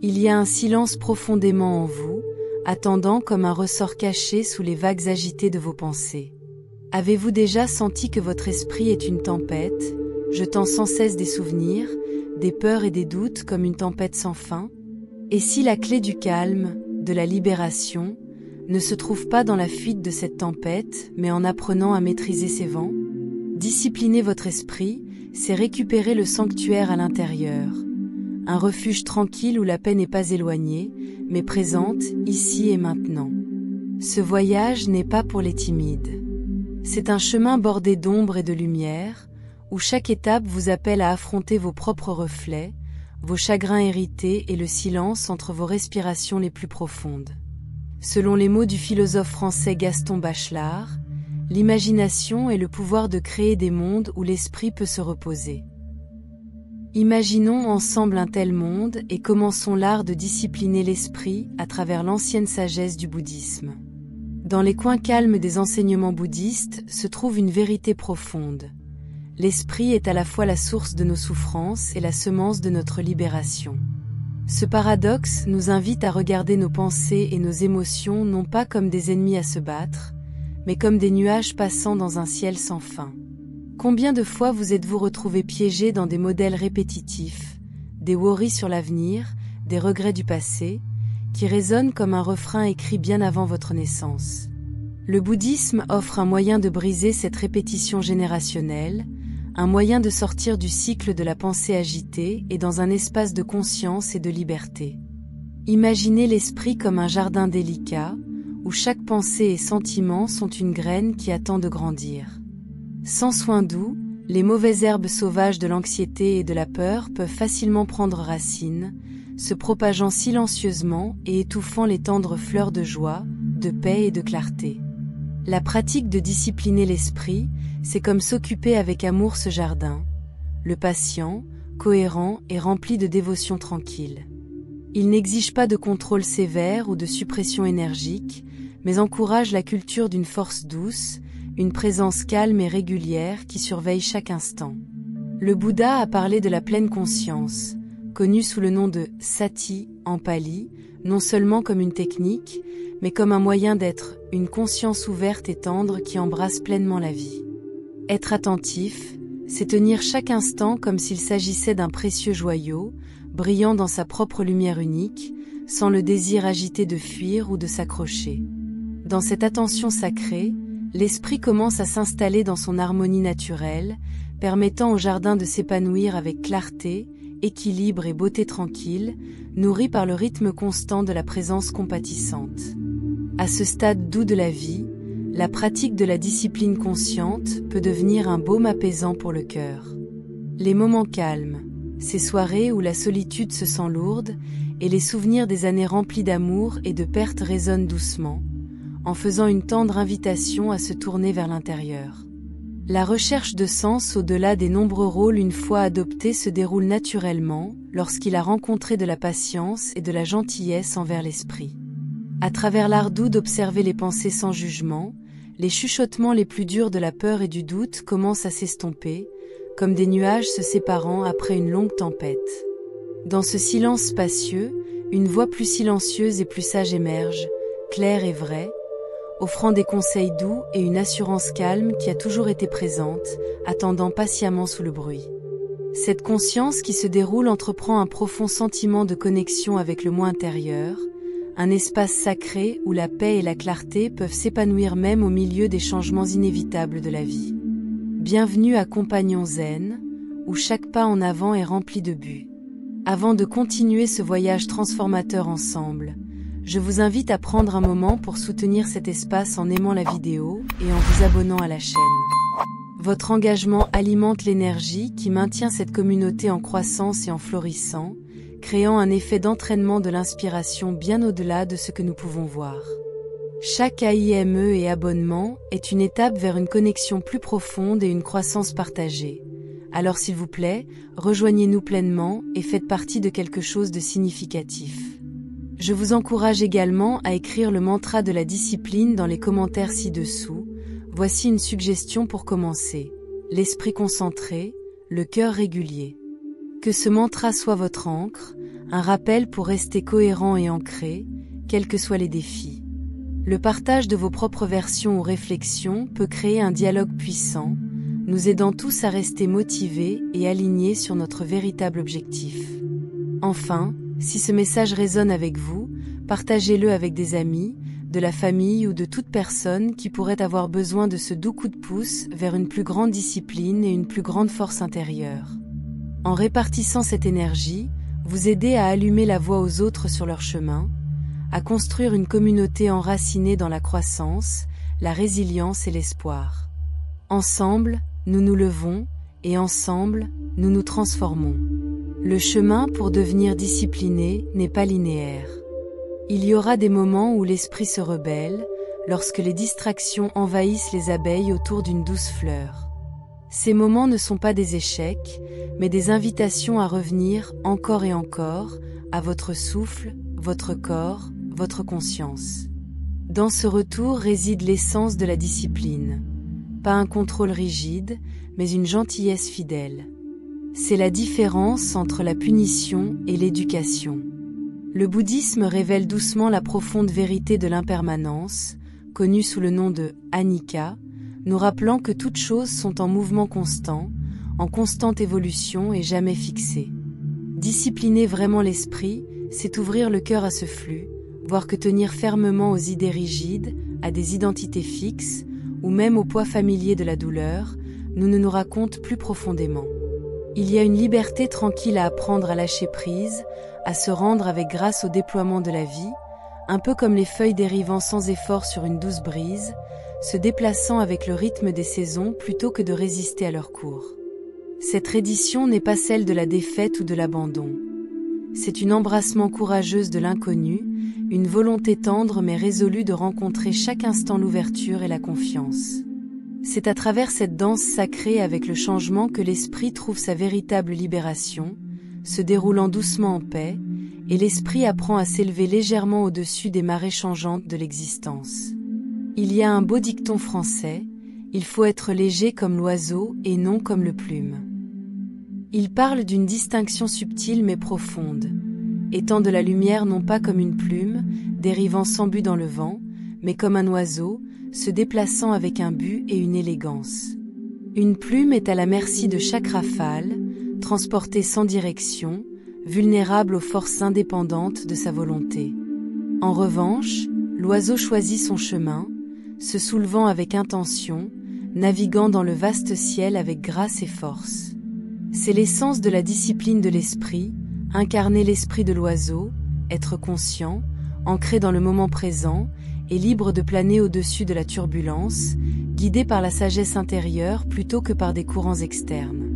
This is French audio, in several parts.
Il y a un silence profondément en vous, attendant comme un ressort caché sous les vagues agitées de vos pensées. Avez-vous déjà senti que votre esprit est une tempête, jetant sans cesse des souvenirs, des peurs et des doutes comme une tempête sans fin? Et si la clé du calme, de la libération, ne se trouve pas dans la fuite de cette tempête, mais en apprenant à maîtriser ses vents? Discipliner votre esprit, c'est récupérer le sanctuaire à l'intérieur. Un refuge tranquille où la paix n'est pas éloignée, mais présente, ici et maintenant. Ce voyage n'est pas pour les timides. C'est un chemin bordé d'ombre et de lumière, où chaque étape vous appelle à affronter vos propres reflets, vos chagrins hérités et le silence entre vos respirations les plus profondes. Selon les mots du philosophe français Gaston Bachelard, l'imagination est le pouvoir de créer des mondes où l'esprit peut se reposer. Imaginons ensemble un tel monde et commençons l'art de discipliner l'esprit à travers l'ancienne sagesse du bouddhisme. Dans les coins calmes des enseignements bouddhistes se trouve une vérité profonde. L'esprit est à la fois la source de nos souffrances et la semence de notre libération. Ce paradoxe nous invite à regarder nos pensées et nos émotions non pas comme des ennemis à se battre, mais comme des nuages passant dans un ciel sans fin. Combien de fois vous êtes-vous retrouvé piégé dans des modèles répétitifs, des worries sur l'avenir, des regrets du passé, qui résonnent comme un refrain écrit bien avant votre naissance? Le bouddhisme offre un moyen de briser cette répétition générationnelle, un moyen de sortir du cycle de la pensée agitée et dans un espace de conscience et de liberté. Imaginez l'esprit comme un jardin délicat, où chaque pensée et sentiment sont une graine qui attend de grandir. Sans soin doux, les mauvaises herbes sauvages de l'anxiété et de la peur peuvent facilement prendre racine, se propageant silencieusement et étouffant les tendres fleurs de joie, de paix et de clarté. La pratique de discipliner l'esprit, c'est comme s'occuper avec amour ce jardin, le patient, cohérent et rempli de dévotion tranquille. Il n'exige pas de contrôle sévère ou de suppression énergique, mais encourage la culture d'une force douce, une présence calme et régulière qui surveille chaque instant. Le Bouddha a parlé de la pleine conscience, connue sous le nom de sati en pali, non seulement comme une technique, mais comme un moyen d'être, une conscience ouverte et tendre qui embrasse pleinement la vie. Être attentif, c'est tenir chaque instant comme s'il s'agissait d'un précieux joyau, brillant dans sa propre lumière unique, sans le désir agité de fuir ou de s'accrocher. Dans cette attention sacrée, l'esprit commence à s'installer dans son harmonie naturelle, permettant au jardin de s'épanouir avec clarté, équilibre et beauté tranquille, nourri par le rythme constant de la présence compatissante. À ce stade doux de la vie, la pratique de la discipline consciente peut devenir un baume apaisant pour le cœur. Les moments calmes, ces soirées où la solitude se sent lourde et les souvenirs des années remplies d'amour et de perte résonnent doucement, en faisant une tendre invitation à se tourner vers l'intérieur. La recherche de sens au-delà des nombreux rôles une fois adoptés se déroule naturellement lorsqu'il a rencontré de la patience et de la gentillesse envers l'esprit. À travers l'art doux d'observer les pensées sans jugement, les chuchotements les plus durs de la peur et du doute commencent à s'estomper, comme des nuages se séparant après une longue tempête. Dans ce silence spacieux, une voix plus silencieuse et plus sage émerge, claire et vraie, offrant des conseils doux et une assurance calme qui a toujours été présente, attendant patiemment sous le bruit. Cette conscience qui se déroule entreprend un profond sentiment de connexion avec le moi intérieur, un espace sacré où la paix et la clarté peuvent s'épanouir même au milieu des changements inévitables de la vie. Bienvenue à Compagnon Zen, où chaque pas en avant est rempli de but. Avant de continuer ce voyage transformateur ensemble, je vous invite à prendre un moment pour soutenir cet espace en aimant la vidéo et en vous abonnant à la chaîne. Votre engagement alimente l'énergie qui maintient cette communauté en croissance et en florissant, créant un effet d'entraînement de l'inspiration bien au-delà de ce que nous pouvons voir. Chaque AIME et abonnement est une étape vers une connexion plus profonde et une croissance partagée. Alors s'il vous plaît, rejoignez-nous pleinement et faites partie de quelque chose de significatif. Je vous encourage également à écrire le mantra de la discipline dans les commentaires ci-dessous. Voici une suggestion pour commencer. L'esprit concentré, le cœur régulier. Que ce mantra soit votre ancre, Un rappel pour rester cohérent et ancré, quels que soient les défis. Le partage de vos propres versions ou réflexions peut créer un dialogue puissant, nous aidant tous à rester motivés et alignés sur notre véritable objectif. Enfin, si ce message résonne avec vous, partagez-le avec des amis, de la famille ou de toute personne qui pourrait avoir besoin de ce doux coup de pouce vers une plus grande discipline et une plus grande force intérieure. En répartissant cette énergie, vous aidez à allumer la voie aux autres sur leur chemin, à construire une communauté enracinée dans la croissance, la résilience et l'espoir. Ensemble, nous nous levons, et ensemble, nous nous transformons. Le chemin pour devenir discipliné n'est pas linéaire. Il y aura des moments où l'esprit se rebelle, lorsque les distractions envahissent les abeilles autour d'une douce fleur. Ces moments ne sont pas des échecs, mais des invitations à revenir encore et encore, à votre souffle, votre corps, votre conscience. Dans ce retour réside l'essence de la discipline. Pas un contrôle rigide, mais une gentillesse fidèle. C'est la différence entre la punition et l'éducation. Le bouddhisme révèle doucement la profonde vérité de l'impermanence, connue sous le nom de Anicca, nous rappelant que toutes choses sont en mouvement constant, en constante évolution et jamais fixées. Discipliner vraiment l'esprit, c'est ouvrir le cœur à ce flux, voire que tenir fermement aux idées rigides, à des identités fixes, ou même au poids familier de la douleur, nous ne nous raconte plus profondément. Il y a une liberté tranquille à apprendre à lâcher prise, à se rendre avec grâce au déploiement de la vie, un peu comme les feuilles dérivant sans effort sur une douce brise, se déplaçant avec le rythme des saisons plutôt que de résister à leur cours. Cette reddition n'est pas celle de la défaite ou de l'abandon. C'est une embrassement courageuse de l'inconnu, une volonté tendre mais résolue de rencontrer chaque instant l'ouverture et la confiance. C'est à travers cette danse sacrée avec le changement que l'esprit trouve sa véritable libération, se déroulant doucement en paix, et l'esprit apprend à s'élever légèrement au-dessus des marées changeantes de l'existence. Il y a un beau dicton français, il faut être léger comme l'oiseau et non comme le plume. Il parle d'une distinction subtile mais profonde, étant de la lumière non pas comme une plume, dérivant sans but dans le vent, mais comme un oiseau, se déplaçant avec un but et une élégance. Une plume est à la merci de chaque rafale, transportée sans direction, vulnérable aux forces indépendantes de sa volonté. En revanche, l'oiseau choisit son chemin, se soulevant avec intention, naviguant dans le vaste ciel avec grâce et force. C'est l'essence de la discipline de l'esprit, incarner l'esprit de l'oiseau, être conscient, ancré dans le moment présent, et libre de planer au-dessus de la turbulence, guidé par la sagesse intérieure plutôt que par des courants externes.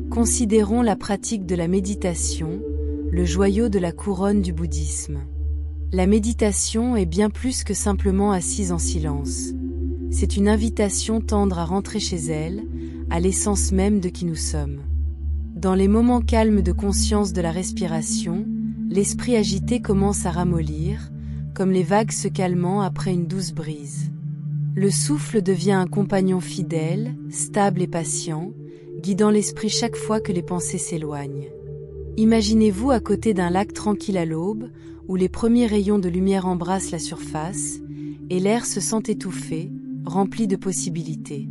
Considérons la pratique de la méditation, le joyau de la couronne du bouddhisme. La méditation est bien plus que simplement assise en silence. C'est une invitation tendre à rentrer chez elle, à l'essence même de qui nous sommes. Dans les moments calmes de conscience de la respiration, l'esprit agité commence à ramollir, comme les vagues se calmant après une douce brise. Le souffle devient un compagnon fidèle, stable et patient, guidant l'esprit chaque fois que les pensées s'éloignent. Imaginez-vous à côté d'un lac tranquille à l'aube, où les premiers rayons de lumière embrassent la surface, et l'air se sent étouffé, rempli de possibilités.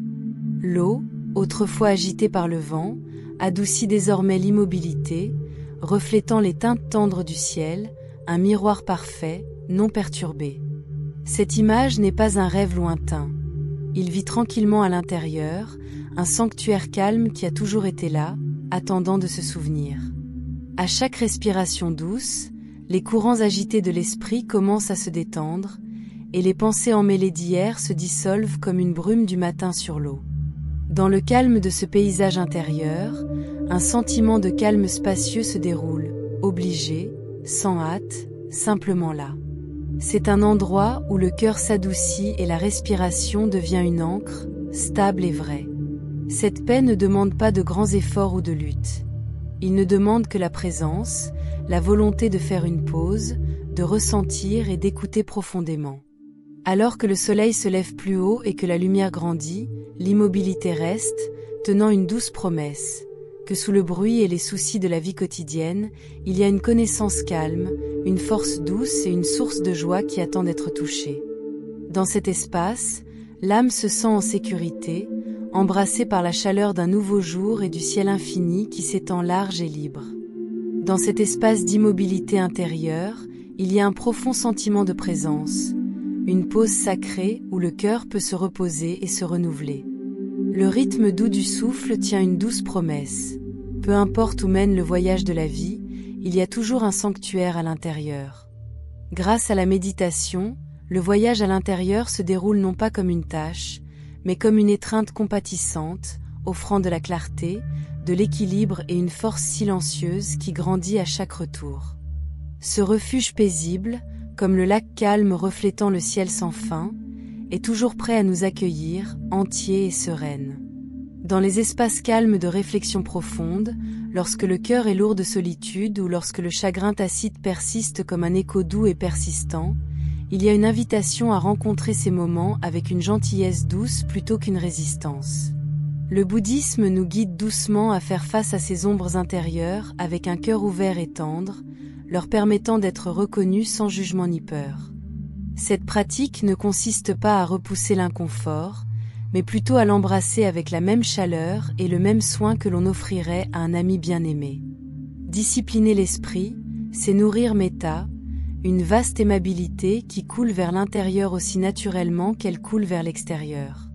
L'eau, autrefois agitée par le vent, adoucit désormais l'immobilité, reflétant les teintes tendres du ciel, un miroir parfait, non perturbé. Cette image n'est pas un rêve lointain. Il vit tranquillement à l'intérieur, un sanctuaire calme qui a toujours été là, attendant de se souvenir. À chaque respiration douce, les courants agités de l'esprit commencent à se détendre, et les pensées emmêlées d'hier se dissolvent comme une brume du matin sur l'eau. Dans le calme de ce paysage intérieur, un sentiment de calme spacieux se déroule, obligé, sans hâte, simplement là. C'est un endroit où le cœur s'adoucit et la respiration devient une ancre, stable et vraie. Cette paix ne demande pas de grands efforts ou de lutte. Il ne demande que la présence, la volonté de faire une pause, de ressentir et d'écouter profondément. Alors que le soleil se lève plus haut et que la lumière grandit, l'immobilité reste, tenant une douce promesse. que sous le bruit et les soucis de la vie quotidienne, il y a une connaissance calme, une force douce et une source de joie qui attend d'être touchée. Dans cet espace, l'âme se sent en sécurité, embrassée par la chaleur d'un nouveau jour et du ciel infini qui s'étend large et libre. Dans cet espace d'immobilité intérieure, il y a un profond sentiment de présence, une pause sacrée où le cœur peut se reposer et se renouveler. Le rythme doux du souffle tient une douce promesse. Peu importe où mène le voyage de la vie, il y a toujours un sanctuaire à l'intérieur. Grâce à la méditation, le voyage à l'intérieur se déroule non pas comme une tâche, mais comme une étreinte compatissante, offrant de la clarté, de l'équilibre et une force silencieuse qui grandit à chaque retour. Ce refuge paisible, comme le lac calme reflétant le ciel sans fin, est toujours prêt à nous accueillir, entiers et sereines. Dans les espaces calmes de réflexion profonde, lorsque le cœur est lourd de solitude ou lorsque le chagrin tacite persiste comme un écho doux et persistant, il y a une invitation à rencontrer ces moments avec une gentillesse douce plutôt qu'une résistance. Le bouddhisme nous guide doucement à faire face à ces ombres intérieures avec un cœur ouvert et tendre, leur permettant d'être reconnus sans jugement ni peur. Cette pratique ne consiste pas à repousser l'inconfort, mais plutôt à l'embrasser avec la même chaleur et le même soin que l'on offrirait à un ami bien-aimé. Discipliner l'esprit, c'est nourrir méta, une vaste aimabilité qui coule vers l'intérieur aussi naturellement qu'elle coule vers l'extérieur.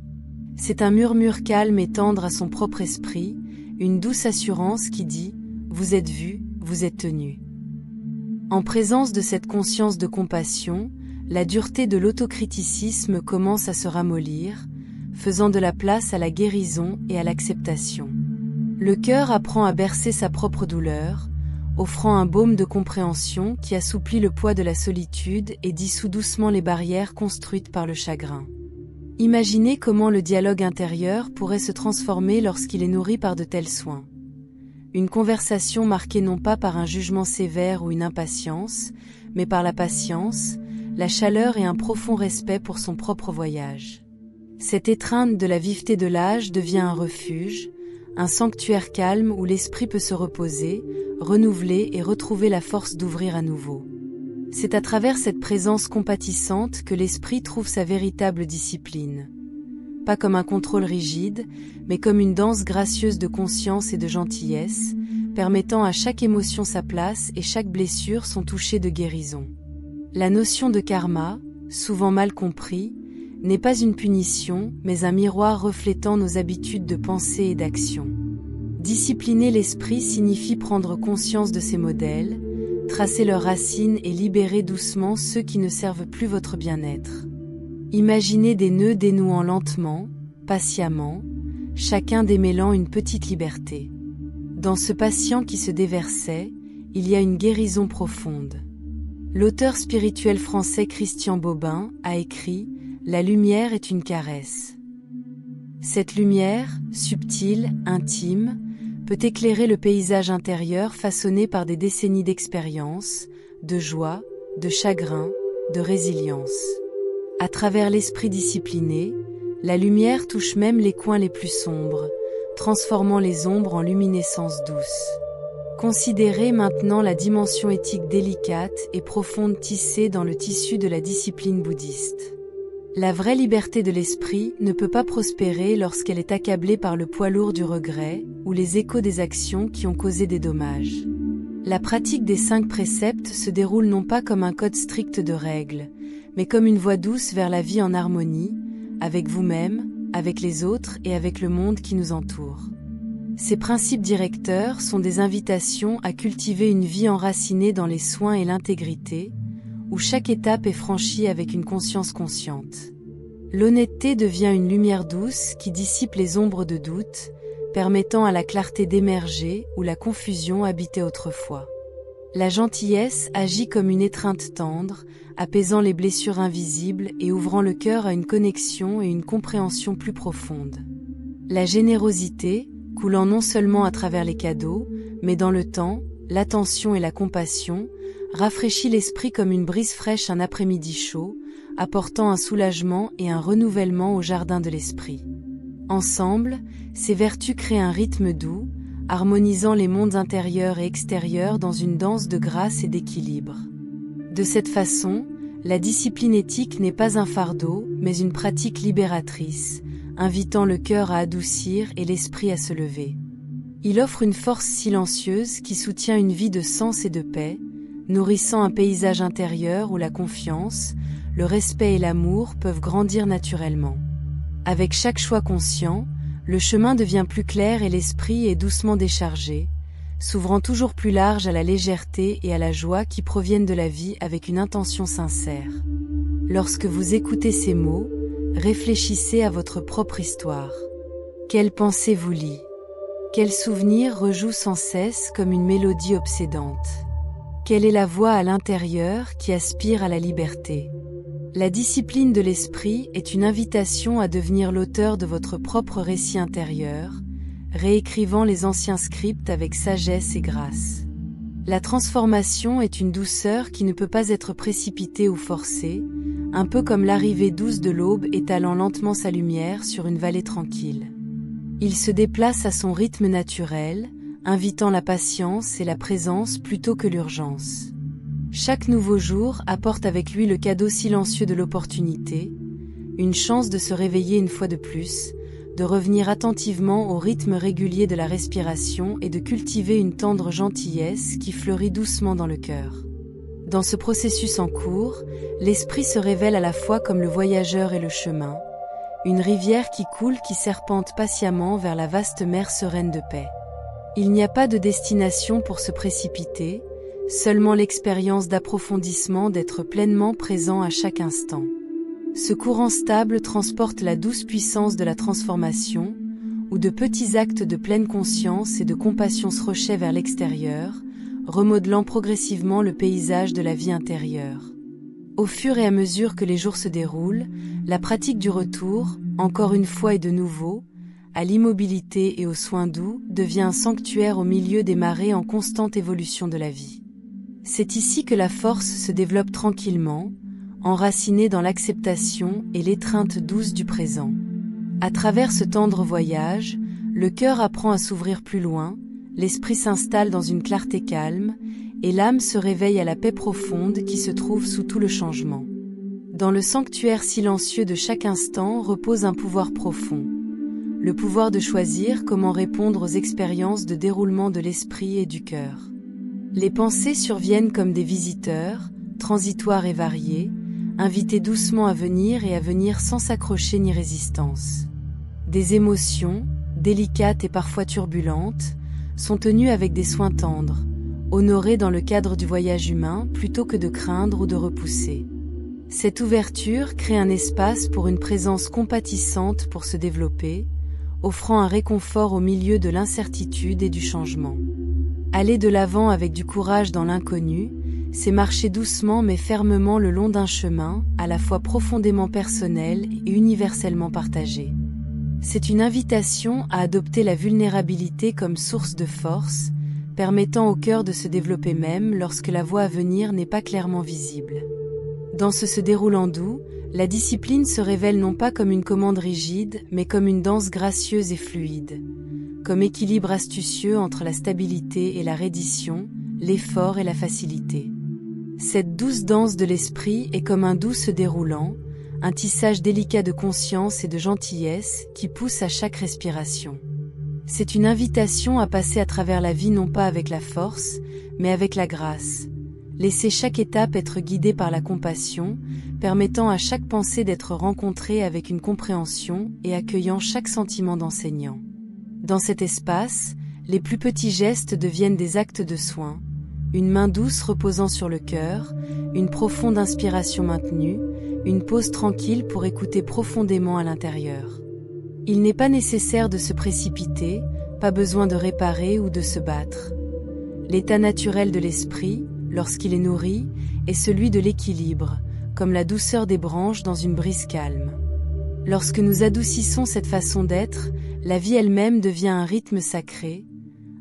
C'est un murmure calme et tendre à son propre esprit, une douce assurance qui dit « Vous êtes vu, vous êtes tenu ». En présence de cette conscience de compassion, la dureté de l'autocriticisme commence à se ramollir, faisant de la place à la guérison et à l'acceptation. Le cœur apprend à bercer sa propre douleur, offrant un baume de compréhension qui assouplit le poids de la solitude et dissout doucement les barrières construites par le chagrin. Imaginez comment le dialogue intérieur pourrait se transformer lorsqu'il est nourri par de tels soins. Une conversation marquée non pas par un jugement sévère ou une impatience, mais par la patience, la chaleur et un profond respect pour son propre voyage. Cette étreinte de la viveté de l'âge devient un refuge, un sanctuaire calme où l'esprit peut se reposer, renouveler et retrouver la force d'ouvrir à nouveau. C'est à travers cette présence compatissante que l'esprit trouve sa véritable discipline. Pas comme un contrôle rigide, mais comme une danse gracieuse de conscience et de gentillesse, permettant à chaque émotion sa place et chaque blessure son toucher de guérison. La notion de karma, souvent mal compris, n'est pas une punition, mais un miroir reflétant nos habitudes de pensée et d'action. Discipliner l'esprit signifie prendre conscience de ces modèles, tracer leurs racines et libérer doucement ceux qui ne servent plus votre bien-être. Imaginez des nœuds dénouant lentement, patiemment, chacun démêlant une petite liberté. Dans ce patient qui se déversait, il y a une guérison profonde. L'auteur spirituel français Christian Bobin a écrit « La lumière est une caresse ». Cette lumière, subtile, intime, peut éclairer le paysage intérieur façonné par des décennies d'expérience, de joie, de chagrin, de résilience. À travers l'esprit discipliné, la lumière touche même les coins les plus sombres, transformant les ombres en luminescence douce. Considérez maintenant la dimension éthique délicate et profonde tissée dans le tissu de la discipline bouddhiste. La vraie liberté de l'esprit ne peut pas prospérer lorsqu'elle est accablée par le poids lourd du regret ou les échos des actions qui ont causé des dommages. La pratique des 5 préceptes se déroule non pas comme un code strict de règles, mais comme une voie douce vers la vie en harmonie, avec vous-même, avec les autres et avec le monde qui nous entoure. Ces principes directeurs sont des invitations à cultiver une vie enracinée dans les soins et l'intégrité, où chaque étape est franchie avec une conscience consciente. L'honnêteté devient une lumière douce qui dissipe les ombres de doute, permettant à la clarté d'émerger où la confusion habitait autrefois. La gentillesse agit comme une étreinte tendre, apaisant les blessures invisibles et ouvrant le cœur à une connexion et une compréhension plus profonde. La générosité, coulant non seulement à travers les cadeaux, mais dans le temps, l'attention et la compassion, rafraîchit l'esprit comme une brise fraîche un après-midi chaud, apportant un soulagement et un renouvellement au jardin de l'esprit. Ensemble, ces vertus créent un rythme doux, harmonisant les mondes intérieurs et extérieurs dans une danse de grâce et d'équilibre. De cette façon, la discipline éthique n'est pas un fardeau, mais une pratique libératrice, invitant le cœur à adoucir et l'esprit à se lever. Il offre une force silencieuse qui soutient une vie de sens et de paix, nourrissant un paysage intérieur où la confiance, le respect et l'amour peuvent grandir naturellement. Avec chaque choix conscient, le chemin devient plus clair et l'esprit est doucement déchargé, s'ouvrant toujours plus large à la légèreté et à la joie qui proviennent de la vie avec une intention sincère. Lorsque vous écoutez ces mots, réfléchissez à votre propre histoire. Quelle pensée vous lie? Quel souvenir rejoue sans cesse comme une mélodie obsédante? Quelle est la voix à l'intérieur qui aspire à la liberté? La discipline de l'esprit est une invitation à devenir l'auteur de votre propre récit intérieur, réécrivant les anciens scripts avec sagesse et grâce. La transformation est une douceur qui ne peut pas être précipitée ou forcée, un peu comme l'arrivée douce de l'aube étalant lentement sa lumière sur une vallée tranquille. Il se déplace à son rythme naturel, invitant la patience et la présence plutôt que l'urgence. Chaque nouveau jour apporte avec lui le cadeau silencieux de l'opportunité, une chance de se réveiller une fois de plus, de revenir attentivement au rythme régulier de la respiration et de cultiver une tendre gentillesse qui fleurit doucement dans le cœur. Dans ce processus en cours, l'esprit se révèle à la fois comme le voyageur et le chemin, une rivière qui coule qui serpente patiemment vers la vaste mer sereine de paix. Il n'y a pas de destination pour se précipiter, seulement l'expérience d'approfondissement d'être pleinement présent à chaque instant. Ce courant stable transporte la douce puissance de la transformation, où de petits actes de pleine conscience et de compassion se rochaient vers l'extérieur, remodelant progressivement le paysage de la vie intérieure. Au fur et à mesure que les jours se déroulent, la pratique du retour, encore une fois et de nouveau, à l'immobilité et aux soins doux, devient un sanctuaire au milieu des marées en constante évolution de la vie. C'est ici que la force se développe tranquillement, enracinée dans l'acceptation et l'étreinte douce du présent. À travers ce tendre voyage, le cœur apprend à s'ouvrir plus loin, l'esprit s'installe dans une clarté calme, et l'âme se réveille à la paix profonde qui se trouve sous tout le changement. Dans le sanctuaire silencieux de chaque instant repose un pouvoir profond, le pouvoir de choisir comment répondre aux expériences de déroulement de l'esprit et du cœur. Les pensées surviennent comme des visiteurs, transitoires et variés, invités doucement à venir et à venir sans s'accrocher ni résistance. Des émotions, délicates et parfois turbulentes, sont tenues avec des soins tendres, honorées dans le cadre du voyage humain plutôt que de craindre ou de repousser. Cette ouverture crée un espace pour une présence compatissante pour se développer, offrant un réconfort au milieu de l'incertitude et du changement. Aller de l'avant avec du courage dans l'inconnu, c'est marcher doucement mais fermement le long d'un chemin, à la fois profondément personnel et universellement partagé. C'est une invitation à adopter la vulnérabilité comme source de force, permettant au cœur de se développer même lorsque la voie à venir n'est pas clairement visible. Dans ce se déroulant doux, la discipline se révèle non pas comme une commande rigide, mais comme une danse gracieuse et fluide, comme équilibre astucieux entre la stabilité et la reddition, l'effort et la facilité. Cette douce danse de l'esprit est comme un doux se déroulant, un tissage délicat de conscience et de gentillesse qui pousse à chaque respiration. C'est une invitation à passer à travers la vie non pas avec la force, mais avec la grâce. Laisser chaque étape être guidée par la compassion, permettant à chaque pensée d'être rencontrée avec une compréhension et accueillant chaque sentiment d'enseignant. Dans cet espace, les plus petits gestes deviennent des actes de soin, une main douce reposant sur le cœur, une profonde inspiration maintenue, une pause tranquille pour écouter profondément à l'intérieur. Il n'est pas nécessaire de se précipiter, pas besoin de réparer ou de se battre. L'état naturel de l'esprit, lorsqu'il est nourri, est celui de l'équilibre, comme la douceur des branches dans une brise calme. Lorsque nous adoucissons cette façon d'être, la vie elle-même devient un rythme sacré,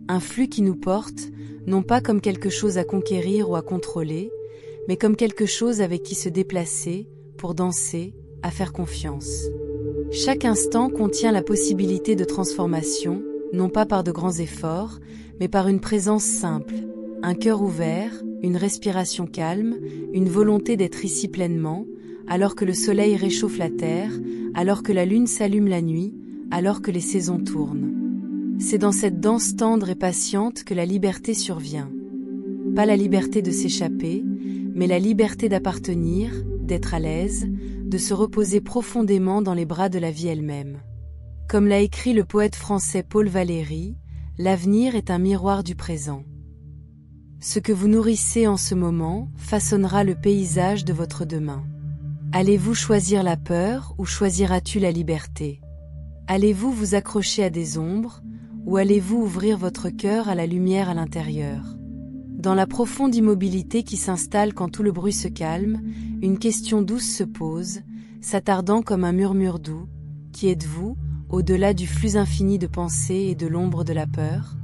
un flux qui nous porte, non pas comme quelque chose à conquérir ou à contrôler, mais comme quelque chose avec qui se déplacer, pour danser, à faire confiance. Chaque instant contient la possibilité de transformation, non pas par de grands efforts, mais par une présence simple, un cœur ouvert, une respiration calme, une volonté d'être ici pleinement, alors que le soleil réchauffe la terre, alors que la lune s'allume la nuit, alors que les saisons tournent. C'est dans cette danse tendre et patiente que la liberté survient. Pas la liberté de s'échapper, mais la liberté d'appartenir, d'être à l'aise, de se reposer profondément dans les bras de la vie elle-même. Comme l'a écrit le poète français Paul Valéry, l'avenir est un miroir du présent. Ce que vous nourrissez en ce moment façonnera le paysage de votre demain. Allez-vous choisir la peur ou choisiras-tu la liberté? Allez-vous vous accrocher à des ombres ou allez-vous ouvrir votre cœur à la lumière à l'intérieur? Dans la profonde immobilité qui s'installe quand tout le bruit se calme, une question douce se pose, s'attardant comme un murmure doux. Qui êtes-vous, au-delà du flux infini de pensées et de l'ombre de la peur?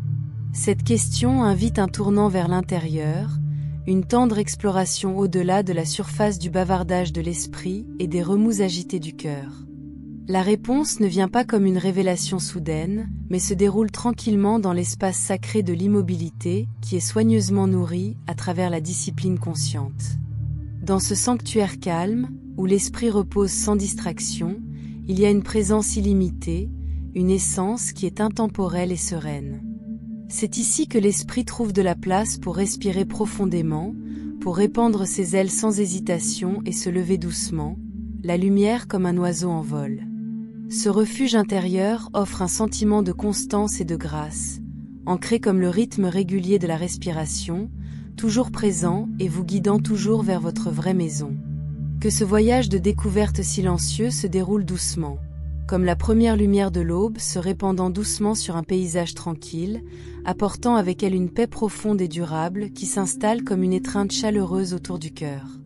Cette question invite un tournant vers l'intérieur, une tendre exploration au-delà de la surface du bavardage de l'esprit et des remous agités du cœur. La réponse ne vient pas comme une révélation soudaine, mais se déroule tranquillement dans l'espace sacré de l'immobilité qui est soigneusement nourri à travers la discipline consciente. Dans ce sanctuaire calme, où l'esprit repose sans distraction, il y a une présence illimitée, une essence qui est intemporelle et sereine. C'est ici que l'esprit trouve de la place pour respirer profondément, pour répandre ses ailes sans hésitation et se lever doucement, la lumière comme un oiseau en vol. Ce refuge intérieur offre un sentiment de constance et de grâce, ancré comme le rythme régulier de la respiration, toujours présent et vous guidant toujours vers votre vraie maison. Que ce voyage de découverte silencieux se déroule doucement, comme la première lumière de l'aube se répandant doucement sur un paysage tranquille, apportant avec elle une paix profonde et durable qui s'installe comme une étreinte chaleureuse autour du cœur.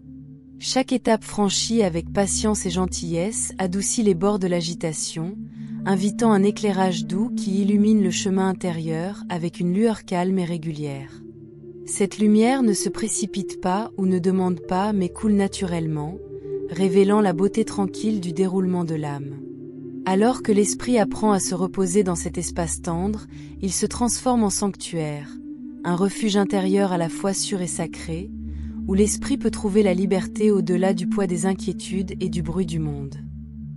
Chaque étape franchie avec patience et gentillesse adoucit les bords de l'agitation, invitant un éclairage doux qui illumine le chemin intérieur avec une lueur calme et régulière. Cette lumière ne se précipite pas ou ne demande pas mais coule naturellement, révélant la beauté tranquille du déroulement de l'âme. Alors que l'esprit apprend à se reposer dans cet espace tendre, il se transforme en sanctuaire, un refuge intérieur à la fois sûr et sacré, où l'esprit peut trouver la liberté au-delà du poids des inquiétudes et du bruit du monde.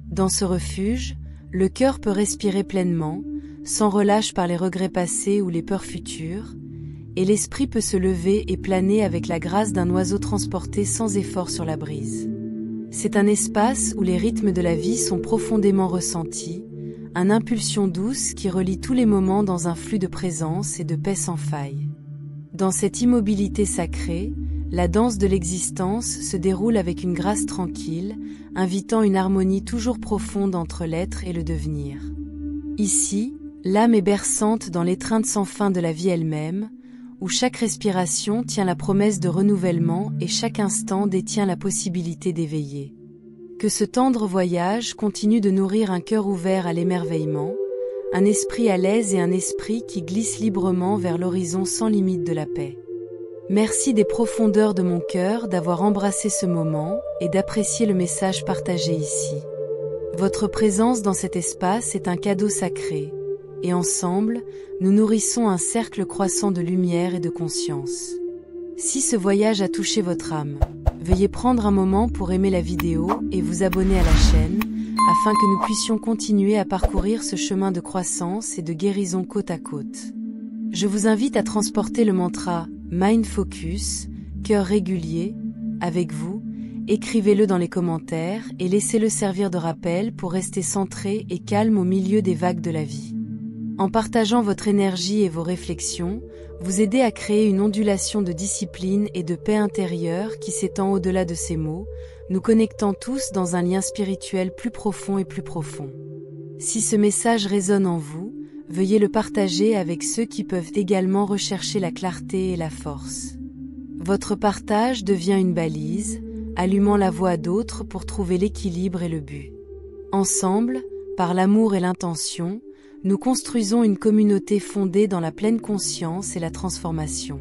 Dans ce refuge, le cœur peut respirer pleinement, sans relâche par les regrets passés ou les peurs futures, et l'esprit peut se lever et planer avec la grâce d'un oiseau transporté sans effort sur la brise. C'est un espace où les rythmes de la vie sont profondément ressentis, une impulsion douce qui relie tous les moments dans un flux de présence et de paix sans faille. Dans cette immobilité sacrée, la danse de l'existence se déroule avec une grâce tranquille, invitant une harmonie toujours profonde entre l'être et le devenir. Ici, l'âme est berçante dans l'étreinte sans fin de la vie elle-même, où chaque respiration tient la promesse de renouvellement et chaque instant détient la possibilité d'éveiller. Que ce tendre voyage continue de nourrir un cœur ouvert à l'émerveillement, un esprit à l'aise et un esprit qui glisse librement vers l'horizon sans limite de la paix. Merci des profondeurs de mon cœur d'avoir embrassé ce moment et d'apprécier le message partagé ici. Votre présence dans cet espace est un cadeau sacré, et ensemble, nous nourrissons un cercle croissant de lumière et de conscience. Si ce voyage a touché votre âme, veuillez prendre un moment pour aimer la vidéo et vous abonner à la chaîne, afin que nous puissions continuer à parcourir ce chemin de croissance et de guérison côte à côte. Je vous invite à transporter le mantra Mind Focus, cœur régulier, avec vous, écrivez-le dans les commentaires et laissez-le servir de rappel pour rester centré et calme au milieu des vagues de la vie. En partageant votre énergie et vos réflexions, vous aidez à créer une ondulation de discipline et de paix intérieure qui s'étend au-delà de ces mots, nous connectant tous dans un lien spirituel plus profond et plus profond. Si ce message résonne en vous, veuillez le partager avec ceux qui peuvent également rechercher la clarté et la force. Votre partage devient une balise, allumant la voie à d'autres pour trouver l'équilibre et le but. Ensemble, par l'amour et l'intention, nous construisons une communauté fondée dans la pleine conscience et la transformation.